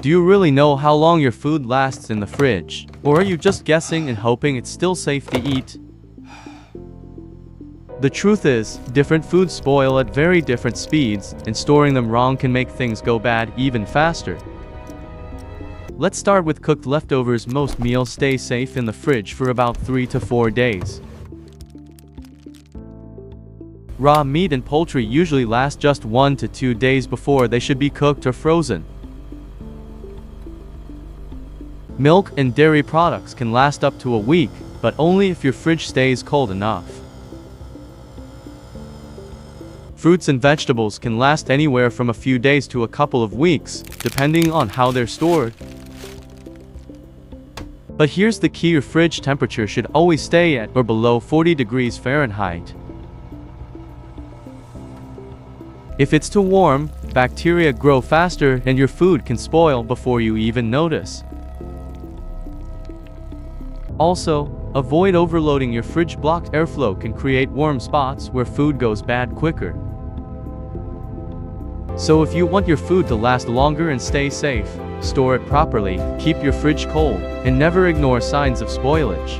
Do you really know how long your food lasts in the fridge? Or are you just guessing and hoping it's still safe to eat? The truth is, different foods spoil at very different speeds, and storing them wrong can make things go bad even faster. Let's start with cooked leftovers. Most meals stay safe in the fridge for about 3 to 4 days. Raw meat and poultry usually last just 1 to 2 days before they should be cooked or frozen. Milk and dairy products can last up to a week, but only if your fridge stays cold enough. Fruits and vegetables can last anywhere from a few days to a couple of weeks, depending on how they're stored. But here's the key: your fridge temperature should always stay at or below 40 degrees Fahrenheit. If it's too warm, bacteria grow faster and your food can spoil before you even notice. Also, avoid overloading your fridge. Blocked airflow can create warm spots where food goes bad quicker. So if you want your food to last longer and stay safe, store it properly, keep your fridge cold, and never ignore signs of spoilage.